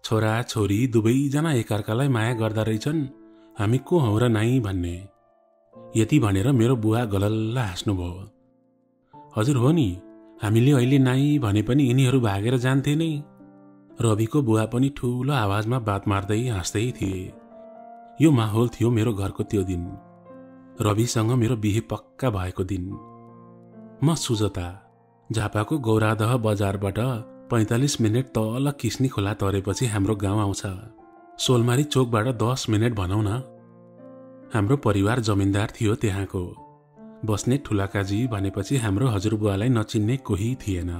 छोरा छोरी दुवैजना एकअर्कालाई माया गर्दा रहेछन्, हामी को हौ र नाइ भन्ने। यति भनेर मेरो बुवा गलल्ल हाँस्नुभयो। हजुर हो नि, हामीले अहिले नाइ भने पनि यिनीहरू भागेर जान्थे नै। रविको बुवा पनि ठूलो आवाजमा बात मार्दै हाँस्दै थिए। यो माहौल थियो मेरो घरको त्यो दिन, रविसँग मेरो बिहे पक्का भएको दिन। म सुजता झापाको गौरादह बजारबाट 45 मिनट तल किस्नी खोला तरेपछि हाम्रो गाउँ आउँछ। सोलमारी चोकबाट 10 मिनट भनौँ न। हाम्रो परिवार जमिनदार थियो त्यहाँको। बस्ने ठुलाकाजी भनेपछि हाम्रो हजुरबुवालाई नचिन्ने कोही थिएन।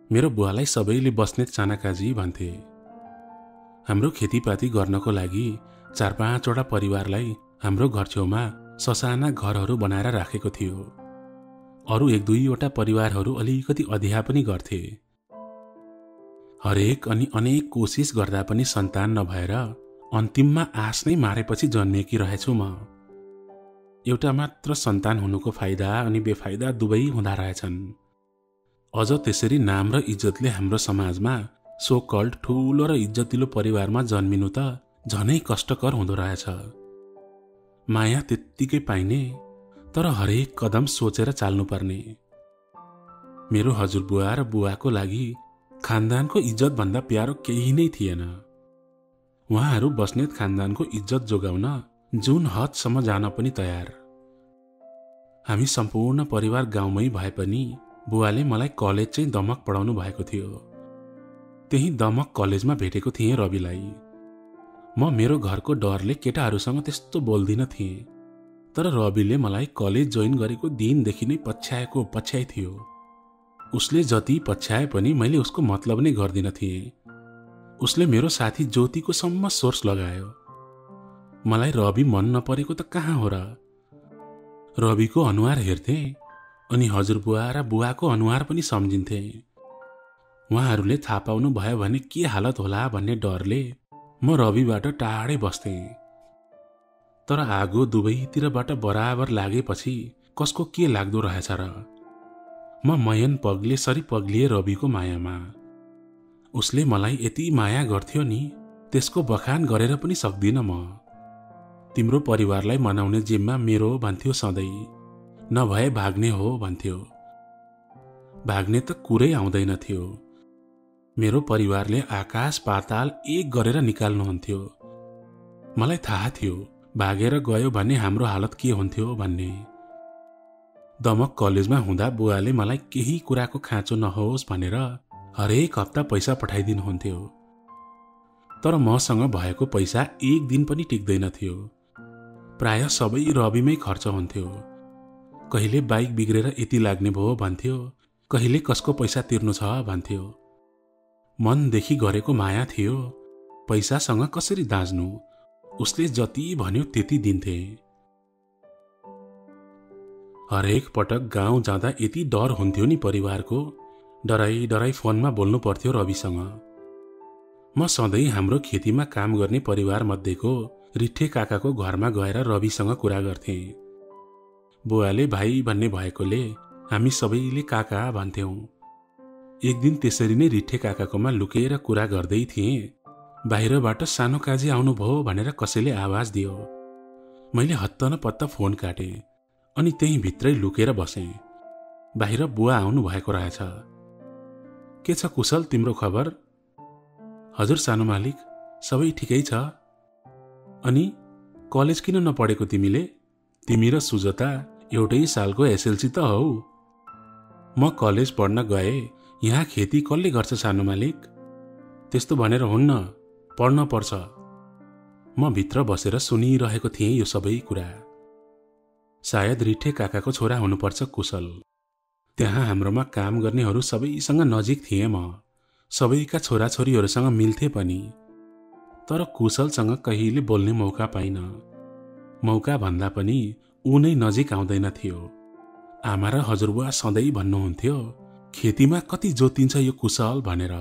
मेरो बुवालाई सबैले बस्नेत चानाकाजी भन्थे। हाम्रो खेतीपाती गर्नको लागि 4-5 वटा परिवारलाई हाम्रो घर छेउमा ससाना घरहरू बनाएर राखेको थियो। अरू 1-2 वटा परिवारहरू अलिकति अधिया पनि गर्थे। हरेक अनि अनेक कोसिस गर्दा पनि सन्तान नभएर अन्तिममा आश नै मारेपछि जन्मेकी रहेछु म। एउटा मात्र सन्तान हुनुको फाइदा अनि बेफाइदा दुवै हुँदा रहेछन्। अझ त्यसरी नाम र इज्जतले हाम्रो समाजमा सो कल्ड ठूलो र इज्जतिलो परिवारमा जन्मिनु त झनै कष्टकर हुँदो रहेछ। माया त्यत्तिकै पाइने, तर हरेक कदम सोचेर चाल्नुपर्ने। मेरो हजुरबुवा र बुवाको लागि खानदानको इज्जत भन्दा प्यारो केही नै थिएन। उहाँहरू बस्नेत खानदानको इज्जत जोगाउन जुन हदसम्म जान पनि तयार। हामी सम्पूर्ण परिवार गाउँमै भए पनि बुवाले मलाई कलेज चाहिँ दमक पढाउनु भएको थियो। त्यही दमक कलेजमा भेटेको थिएँ रविलाई। म मेरो घरको डरले केटाहरूसँग त्यस्तो बोल्दिन थिएँ, तर रविले मलाई कलेज जोइन गरेको दिनदेखि नै पछ्याइ थियो। उसले जति पछ्याए पनि मैले उसको मतलब नै गर्दिन थिएँ। उसले मेरो साथी ज्योतिको सम्म सोर्स लगायो। मलाई रवि मन नपरेको त कहाँ हो र। रविको अनुहार हेर्थे अनि हजुरबुवा र बुवाको अनुहार पनि सम्झिन्थे। उहाँहरूले थाहा पाउनु भयो भने के हालत होला भन्ने डरले म रविबाट टाढै बस्थेँ। तर आगो दुवैतिरबाट बराबर लागेपछि कसको के लाग्दो रहेछ र। म मयन पग्ले सरी पग्लिए रविको मायामा। उसले मलाई यति माया गर्थ्यो नि, त्यसको बखान गरेर पनि सक्दिन म। तिम्रो परिवारलाई मनाउने जिम्मा मेरो भन्थ्यो सधैँ, नभए भाग्ने हो भन्थ्यो। भाग्ने त कुरै आउँदैन थियो। मेरो परिवारले आकाश पाताल एक गरेर निकाल्नुहुन्थ्यो। मलाई थाहा थियो भागेर गयो भने हाम्रो हालत के हुन्थ्यो भन्ने। दमक कलेजमा हुँदा बुवाले मलाई केही कुराको खाँचो नहोस् भनेर हरेक हप्ता पैसा पठाइदिनुहुन्थ्यो। तर मसँग भएको पैसा एक दिन पनि टिक्दैन थियो। प्राय सबै रविमै खर्च हुन्थ्यो। कहिले बाइक बिग्रेर यति लाग्ने भयो भन्थ्यो, कहिले कसको पैसा तिर्नु छ भन्थ्यो। मनदेखि गरेको माया थियो, पैसासँग कसरी दाँच्नु। उसले जति भन्यो त्यति दिन्थे। हरेक पटक गाउँ जाँदा यति डर हुन्थ्यो नि परिवारको, डराई फोनमा बोल्नु पर्थ्यो रविसँग। म सधैँ हाम्रो खेतीमा काम गर्ने परिवार मध्येको रिठे काकाको घरमा गएर रविसँग कुरा गर्थेँ। बुवाले भाइ भन्ने भएकोले हामी सबैले काका भन्थ्यौं। एक दिन त्यसरी नै रिठे काकाकोमा लुकेर कुरा गर्दै थिएँ। बाहिरबाट सानो काजी आउनुभयो भनेर कसैले आवाज दियो। मैले हत्त न पत्त फोन काटेँ अनि त्यही भित्रै लुकेर बसेँ। बाहिर बुवा आउनु भएको रहेछ। के छ कुशल, तिम्रो खबर? हजुर सानो मालिक, सबै ठिकै छ। अनि कलेज किन नपढेको तिमीले? तिमी र सुजता एउटै सालको एसएलसी त हौ। म कलेज पढ्न गए, यहाँ खेती कसले गर्छ सानो मालिक? त्यस्तो भनेर हुन्न, पढ्न पर्छ। म भित्र बसेर सुनिरहेको थिएँ यो सबै कुरा। सायद रिठे काकाको छोरा हुनुपर्छ कुशल। त्यहाँ हाम्रोमा काम गर्नेहरू सबैसँग नजिक थिएँ म। सबैका छोराछोरीहरूसँग मिल्थे पनि। तर कुशलसँग कहिले बोल्ने मौका पाइन। मौका भन्दा पनि ऊ नै नजिक आउँदैन थियो। आमा र हजुरबुवा सधैँ भन्नुहुन्थ्यो, खेतीमा कति जोतिन्छ यो कुशल भनेर।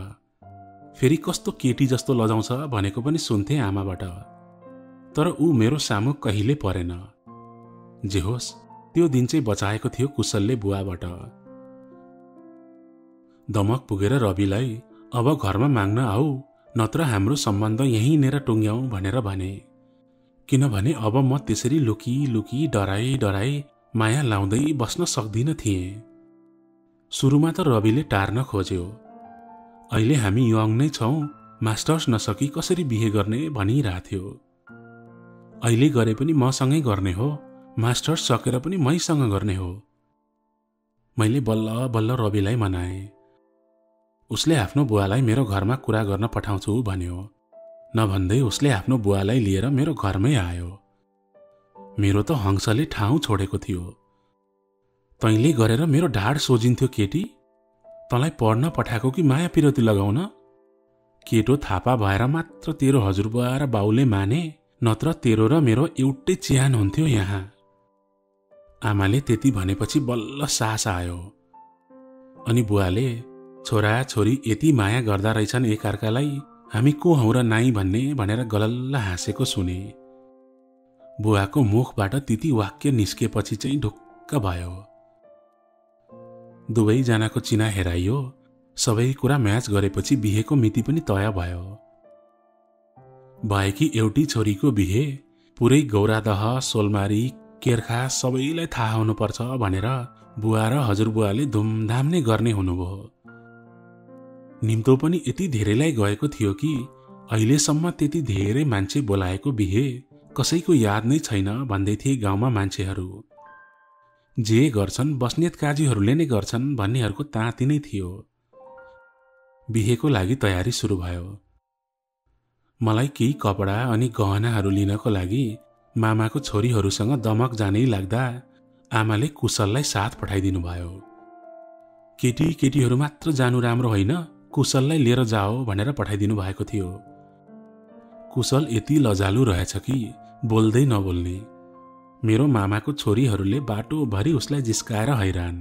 फेरि कस्तो केटी जस्तो लजाउँछ भनेको पनि सुन्थे आमाबाट। तर ऊ मेरो सामु कहिले परेन। जे होस्, त्यो दिन चाहिँ बचाएको थियो कुशलले बुवाबाट। दमक पुगेर रविलाई अब घरमा माग्न आऊ नत्र हाम्रो सम्बन्ध यहीँनेर टुङ्ग्याउँ भनेर भने। किनभने अब म त्यसरी लुकी लुकी डराई डराई माया लाउँदै बस्न सक्दिन थिएँ। सुरुमा त रविले टार्न खोज्यो। अहिले हामी यङ नै छौँ, मास्टर्स नसकी कसरी बिहे गर्ने भनिरहेथ्यो। अहिले गरे पनि मसँगै गर्ने हो, मास्टर्स सकेर पनि मैसँग गर्ने हो। मैले बल्ल बल्ल रविलाई मनाएँ। उसले आफ्नो बुवालाई मेरो घरमा कुरा गर्न पठाउँछु भन्यो। नभन्दै उसले आफ्नो बुवालाई लिएर मेरो घरमै आयो। मेरो त हंसले ठाउँ छोडेको थियो। तैँले गरेर मेरो ढाड सोझिन्थ्यो केटी। तँलाई पढ्न पठाएको कि माया पिरती लगाउन? केटो थापा भएर मात्र तेरो हजुरबुवा र बाउले माने, नत्र तेरो र मेरो एउटै चिहान हुन्थ्यो यहाँ। आमाले त्यति भनेपछि बल्ल सास आयो। अनि बुवाले, छोरा छोरी यति माया गर्दा रहेछन् एकअर्कालाई, हामी को हौँ र नाइ भन्ने भनेर गलल्ल हाँसेको सुने। बुवाको मुखबाट त्यति वाक्य निस्केपछि चाहिँ ढुक्क भयो। दुवैजनाको चिना हेराइयो। सबै कुरा म्याच गरेपछि बिहेको मिति पनि तय भयो। भएकी एउटी छोरीको बिहे पुरै गौरादह, सोलमारी, केर्खा सबैलाई थाहा हुनुपर्छ भनेर बुवा र हजुरबुवाले धुमधाम नै गर्ने हुनुभयो। निम्तो पनि यति धेरैलाई गएको थियो कि अहिलेसम्म त्यति धेरै मान्छे बोलाएको बिहे कसैको याद नै छैन भन्दै थिए गाउँमा मान्छेहरू। जे गर्छन् बस्नेत काजीहरूले नै गर्छन् भन्नेहरूको ताती नै थियो। बिहेको लागि तयारी सुरु भयो। मलाई केही कपडा अनि गहनाहरू लिनको लागि मामाको छोरीहरूसँग दमक जानै लाग्दा आमाले कुशललाई साथ पठाइदिनु भयो। केटी केटीहरू मात्र जानु राम्रो होइन, कुशललाई लिएर जाओ भनेर पठाइदिनु भएको थियो। कुशल यति लजालु रहेछ कि बोल्दै नबोल्ने। मेरो मामाको छोरीहरूले बाटोभरि उसलाई जिस्काएर हैरान।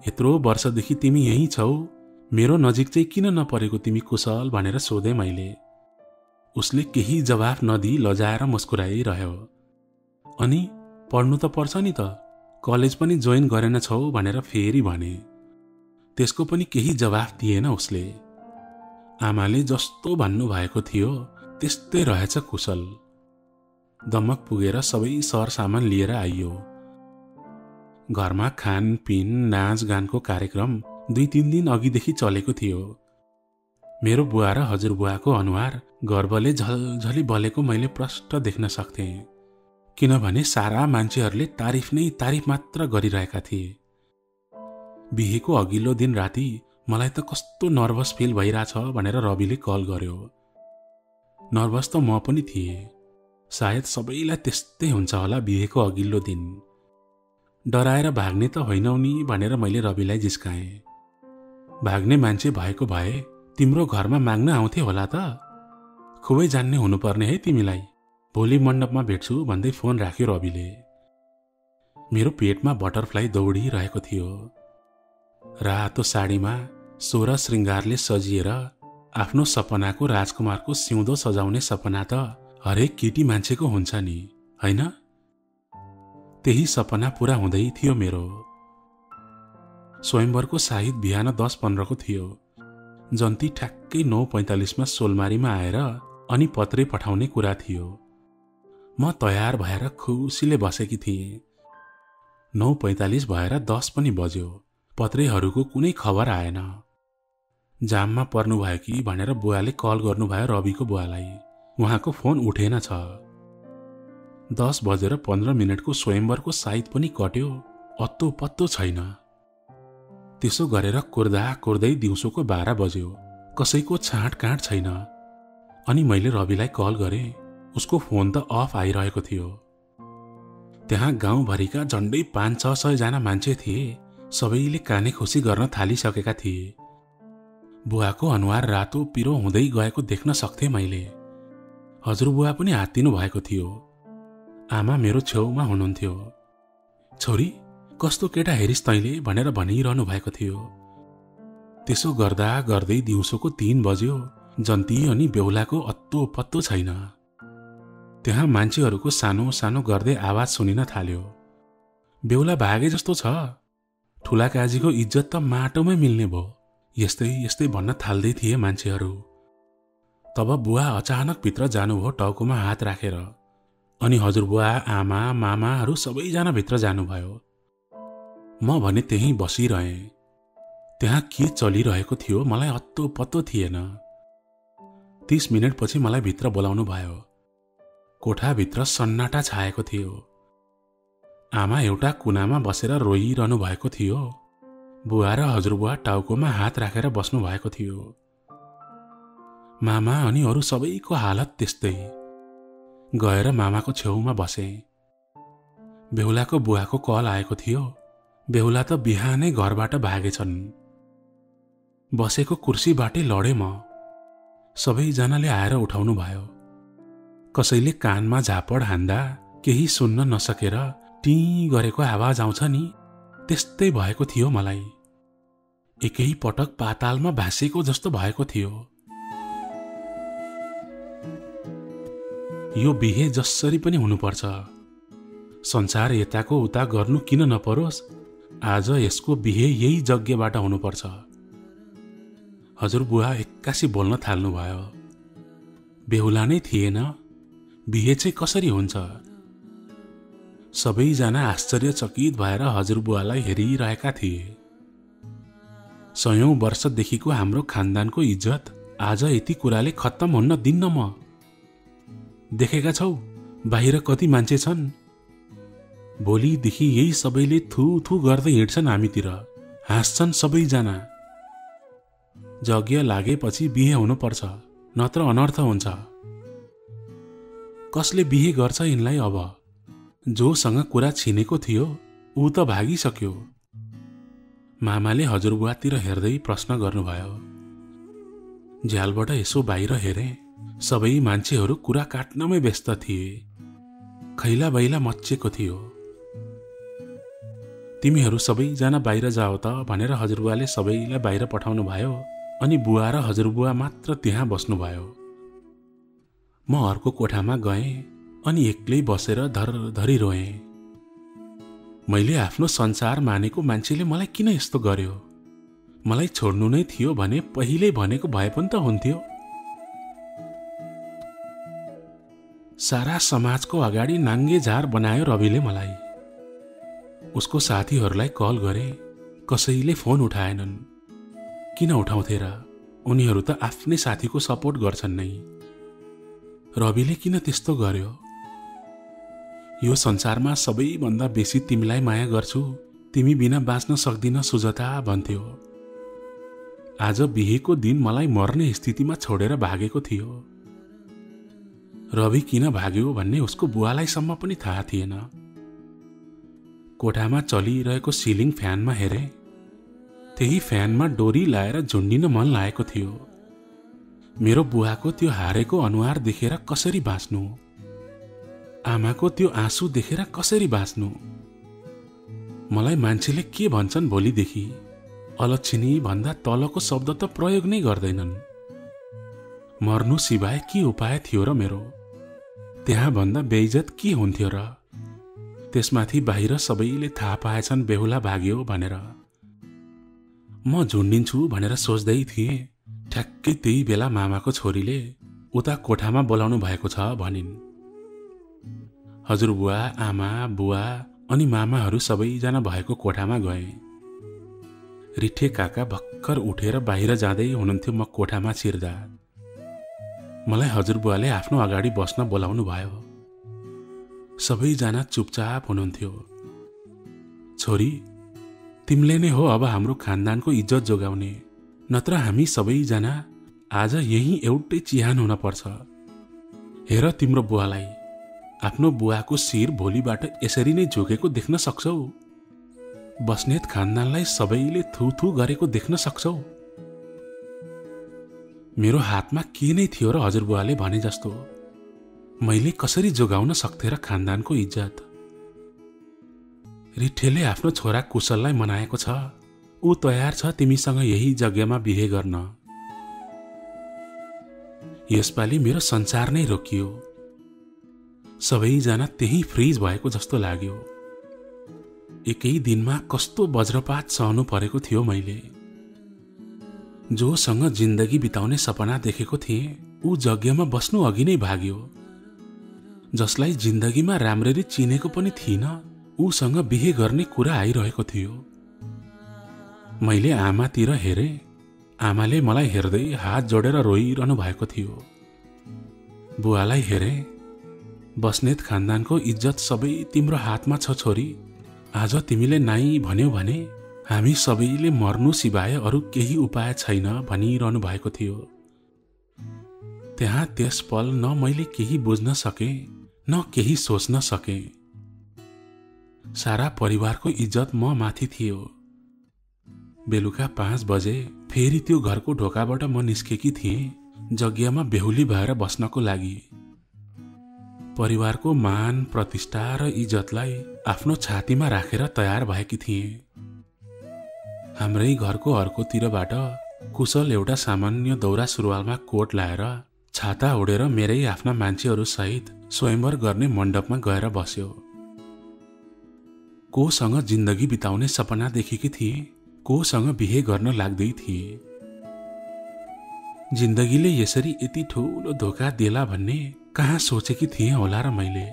यत्रो वर्षदेखि तिमी यहीँ छौ, मेरो नजिक चाहिँ किन नपरेको तिमी कुशल भनेर सोधेँ मैले। उसले केही जवाफ नदिई लजाएर मुस्कुराइरह्यो। अनि पढ्नु त पर्छ नि त, कलेज पनि जोइन गरेन छौ भनेर फेरि भने। त्यसको पनि केही जवाफ दिएन उसले। आमाले जस्तो भन्नुभएको थियो त्यस्तै रहेछ कुशल। दमक पुगेर सबै सरसामान लिएर आइयो। घरमा खानपिन नाचगानको कार्यक्रम 2-3 दिन अघिदेखि चलेको थियो। मेरो बुवा र हजुरबुवाको अनुहार गर्वले झलझली बलेको मैले प्रष्ट देख्न सक्थेँ। किनभने सारा मान्छेहरूले तारिफ नै तारिफ मात्र गरिरहेका थिए। बिहेको अघिल्लो दिन राति मलाई त कस्तो नर्भस फिल भइरहेछ भनेर रविले कल गर्यो। नर्भस त म पनि थिएँ। सायद सबैलाई त्यस्तै हुन्छ होला बिहेको अघिल्लो दिन। डराएर भाग्ने त होइनौ नि भनेर मैले रविलाई जिस्काएँ। भाग्ने मान्छे भएको भए तिम्रो घरमा माग्न आउँथे होला त। खुबै जान्ने हुनुपर्ने है तिमीलाई। भोलि मण्डपमा भेट्छु भन्दै फोन राख्यो रविले। मेरो पेटमा बटरफ्लाई दौडिरहेको थियो। रातो साडीमा 16 श्रृङ्गारले सजिएर आफ्नो सपनाको राजकुमारको सिउँदो सजाउने सपना त हरेक केटी मान्छेको हुन्छ नि, हैन? त्यही सपना पूरा हुँदै थियो मेरो। स्वयम्वरको साहिद बिहान 10:15 को थियो। जन्ती ठ्याक्कै 9:45 मा सोलमारीमा आएर अनि पत्रे पठाउने कुरा थियो। म तयार भएर खुसीले बसेकी थिएँ। 9:45 भएर 10 पनि बज्यो। पत्रेहरूको कुनै खबर आएन। जाममा पर्नुभयो कि भनेर बुवाले कल गर्नुभयो रविको बुवालाई। उहाँको फोन उठेन छ। 10:15 को स्वयम्वरको साइत पनि कट्यो, अत्तो पत्तो छैन। त्यसो गरेर कुर्दा कुर्दै दिउँसोको 12 बज्यो। कसैको छाँटकाँट छैन। अनि मैले रविलाई कल गरेँ। उसको फोन त अफ आइरहेको थियो। त्यहाँ गाउँभरिका झन्डै 500-600 जना मान्छे थिए। सबैले काने खुसी गर्न थालिसकेका थिए। बुवाको अनुहार रातो पिरो हुँदै गएको देख्न सक्थेँ मैले। हजुरबुवा पनि हात्तिनु भएको थियो। आमा मेरो छेउमा हुनुहुन्थ्यो। छोरी, कस्तो केटा हेरिस् तैँले भनेर भनिरहनु भएको थियो। त्यसो गर्दा गर्दै दिउँसोको 3 बज्यो। जन्ती अनि बेहुलाको अत्तो पत्तो छैन। त्यहाँ मान्छेहरूको सानो सानो गर्दै आवाज सुनिन थाल्यो। बेहुला भागे जस्तो छ। ठुला काजीको इज्जत त माटोमै मिल्ने भयो। यस्तै यस्तै भन्न थाल्दै थिए मान्छेहरू। तब बुवा अचानक भित्र जानुभयो टाउकोमा हात राखेर। अनि हजुरबुवा, आमा, मामाहरू सबैजना भित्र जानुभयो। म भने त्यहीँ बसिरहेँ। त्यहाँ के चलिरहेको थियो मलाई अत्तो पत्तो थिएन। 30 मिनेटपछि मलाई भित्र बोलाउनु भयो। कोठाभित्र सन्नाटा छाएको थियो। आमा एउटा कुनामा बसेर रोइरहनु भएको थियो। बुवा र हजुरबुवा टाउकोमा हात राखेर बस्नु भएको थियो। मामा अनि अरू सबैको हालत त्यस्तै। गएर मामाको छेउमा बसे। बेहुलाको बुवाको कल आएको थियो। बेहुला त बिहानै घरबाट भागेछन्। बसेको कुर्सीबाटै लडे म। सबैजनाले आएर उठाउनु भयो। कसैले कानमा झापड हान्दा केही सुन्न नसकेर टी गरेको आवाज आउँछ नि, त्यस्तै भएको थियो मलाई। एकै पटक पातालमा भासेको जस्तो भएको थियो। यो बिहे जसरी पनि हुनुपर्छ। संसार यताको उता गर्नु किन नपरोस्, आज यसको बिहे यही यज्ञबाट हुनुपर्छ। हजुरबुवा एक्कासी बोल्न थाल्नुभयो। बेहुला नै थिएन, बिहे चाहिँ कसरी हुन्छ? सबैजना आश्चर्यचकित भएर हजुरबुवालाई हेरिरहेका थिए। 100औं वर्षदेखिको हाम्रो खानदानको इज्जत आज यति कुराले खत्तम हुन्न दिन्न म। देखेका छौ बाहिर कति मान्छे छन्। भोलिदेखि यही सबैले थु थु गर्दै हिँड्छन् हामीतिर, हाँस्छन् सबैजना। यज्ञ लागेपछि बिहे हुनुपर्छ, नत्र अनर्थ हुन्छ। कसले बिहे गर्छ यिनलाई? अब जोसँग कुरा छिनेको थियो ऊ त भागिसक्यो। मामाले हजुरबुवातिर हेर्दै प्रश्न गर्नुभयो। झ्यालबाट यसो बाहिर हेरे, सबै मान्छेहरू कुरा काट्नमै व्यस्त थिए। खैला बैला मच्चेको थियो। तिमीहरू सबैजना बाहिर जाओ त भनेर हजुरबुवाले सबैलाई बाहिर पठाउनु भयो। अनि बुवा र हजुरबुवा मात्र त्यहाँ बस्नुभयो। म अर्को कोठामा गएँ अनि एक्लै बसेर धरधरी रोएँ। मैले आफ्नो संसार मानेको मान्छेले मलाई किन यस्तो गर्यो? मलाई छोड्नु नै थियो भने पहिले भनेको भए पनि त हुन्थ्यो। सारा समाजको अगाडि नाङ्गे झार बनायो रविले मलाई। उसको साथीहरूलाई कल गरे, कसैले फोन उठाएनन्। किन उठाउँथे र? उनीहरू त आफ्नै साथीको सपोर्ट गर्छन् नै। रविले किन त्यस्तो गर्यो? यो संसारमा सबैभन्दा बेसी तिमीलाई माया गर्छु, तिमी बिना बाँच्न सक्दिन सुजता भन्थ्यो। आज बिहेको दिन मलाई मर्ने स्थितिमा छोडेर भागेको थियो। रवि किन भाग्यो भन्ने उसको बुवालाई सम्म पनि थाहा थिएन। कोठामा चलिरहेको सिलिङ फ्यानमा हेरे। त्यही फ्यानमा डोरी लाएर झुन्डिन मन लागेको थियो। मेरो बुवाको त्यो हारेको अनुहार देखेर कसरी बाँच्नु? आमाको त्यो आँसु देखेर कसरी बाँच्नु? मलाई मान्छेले के भन्छन् भोलिदेखि? अलक्षिणी भन्दा तलको शब्द त प्रयोग नै गर्दैनन्। मर्नु सिवाय के उपाय थियो र मेरो? त्यहाँ भन्दा बेइज्जत के हुन्थ्यो र? त्यसमाथि बाहिर सबैले थाहा पाएछन् बेहुला भाग्यो भनेर। म झुन्डिन्छु भनेर सोच्दै थिएँ। ठ्याक्कै त्यही बेला मामाको छोरीले उता कोठामा बोलाउनु भएको छ भनिन्। हजुरबुवा, आमा, बुवा अनि मामाहरू सबैजना भएको कोठामा गए। रिठे काका भर्खर उठेर बाहिर जाँदै हुनुहुन्थ्यो। म कोठामा छिर्दा मलाई हजुरबुवाले आफ्नो अगाडि बस्न बोलाउनु भयो। सबैजना चुपचाप हुनुहुन्थ्यो। छोरी, तिमीले नै हो अब हाम्रो खानदानको इज्जत जोगाउने, नत्र हामी सबैजना आज यही एउटै चिहान हुन पर्छ। हेर तिम्रो बुवालाई, आफ्नो बुवाको शिर भोलिबाट यसरी नै झुकेको देख्न सक्छौ। बस्नेत खानदानलाई सबैले थु थु गरेको देख्न सक्छौ। मेरो हातमा के नै थियो र हजुरबुवाले भने जस्तो? मैले कसरी जोगाउन सक्थे र खानदानको इज्जत? रिठेले आफ्नो छोरा कुशललाई मनाएको छ। ऊ तयार छ तिमीसँग यही यज्ञमा बिहे गर्न। यसपालि मेरो संसार नै रोकियो। सबैजना त्यही फ्रिज भएको जस्तो लाग्यो। एकै दिनमा कस्तो वज्रपात सहनु परेको थियो मैले। जोसँग जिन्दगी बिताउने सपना देखेको थिएँ ऊ यज्ञमा बस्नु अघि नै भाग्यो। जसलाई जिन्दगीमा राम्ररी चिनेको पनि थिइन, ऊसँग बिहे गर्ने कुरा आइरहेको थियो। मैले आमातिर हेरे। आमाले मलाई हेर्दै हात जोडेर रोइरहनु भएको थियो। बुवालाई हेरे। बस्नेत खानदानको इज्जत सबै तिम्रो हातमा छ छोरी। आज तिमीले नाइ भन्यौ भने हामी सबैले मर्नु सिवाय अरू केही उपाय छैन भनिरहनु भएको थियो। त्यहाँ त्यस पल न मैले केही बुझ्न सके, न केही सोच्न सके। सारा परिवारको इज्जत म माथि थियो। बेलुका 5 बजे फेरि त्यो घरको ढोकाबाट म निस्केकी थिएँ, यज्ञमा बेहुली भएर बस्नको लागि। परिवारको मान, प्रतिष्ठा र इज्जतलाई आफ्नो छातीमा राखेर तयार भएकी थिएँ। हाम्रै घरको अर्कोतिरबाट कुशल एउटा सामान्य दौरा सुरुवालमा कोट लाएर छाता ओढेर मेरै आफ्ना मान्छेहरू सहित स्वयंवर गर्ने मण्डपमा गएर बस्यो। कोसँग जिन्दगी बिताउने सपना देखेकी थिए, कोसँग बिहे गर्न लाग्दै थिए। जिन्दगीले यसरी यति ठुलो धोका देला भन्ने कहाँ सोचेकी थिएँ होला र मैले।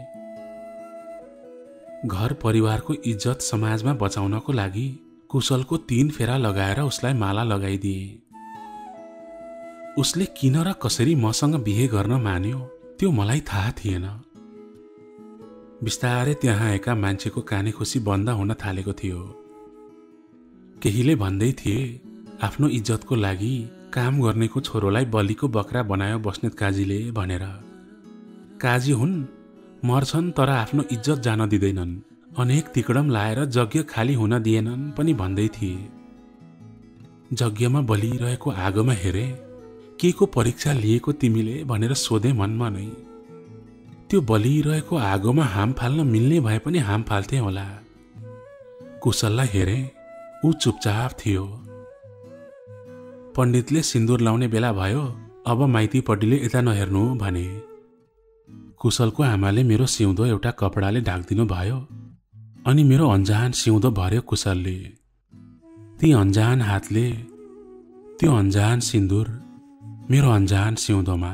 घर परिवारको इज्जत समाजमा बचाउनको लागि कुशलको 3 फेरा लगाएर उसलाई माला लगाइदिए। उसले किन र कसरी मसँग बिहे गर्न मान्यो त्यो मलाई थाहा थिएन। बिस्तारै त्यहाँ आएका मान्छेको काने खुसी बन्द हुन थालेको थियो। केहीले भन्दै थिए आफ्नो इज्जतको लागि काम गर्नेको छोरोलाई बलिको बकरा बनायो बस्नेत काजीले भनेर। काजी हुन्, मर्छन् तर आफ्नो इज्जत जान दिँदैनन्। अनेक तिकडम लाएर यज्ञ खाली हुन दिएनन् पनि भन्दै थिए। यज्ञमा बलिरहेको आगोमा हेरे। के को परीक्षा लिएको तिमीले भनेर सोधे मनमा नै। त्यो बलिरहेको आगोमा हाम फाल्न मिल्ने भए पनि हाम फाल्थे होला। कुशललाई हेरे। ऊ चुपचाप थियो। पण्डितले सिन्दुर लाउने बेला भयो, अब माइतीपट्टिले यता नहेर्नु भने। कुशलको आमाले मेरो सिउँदो एउटा कपडाले ढाक्दिनु भयो अनि मेरो अन्जान सिउँदो भर्यो कुशलले। ती अन्जान हातले, त्यो अन्जान सिन्दुर मेरो अन्जान सिउँदोमा।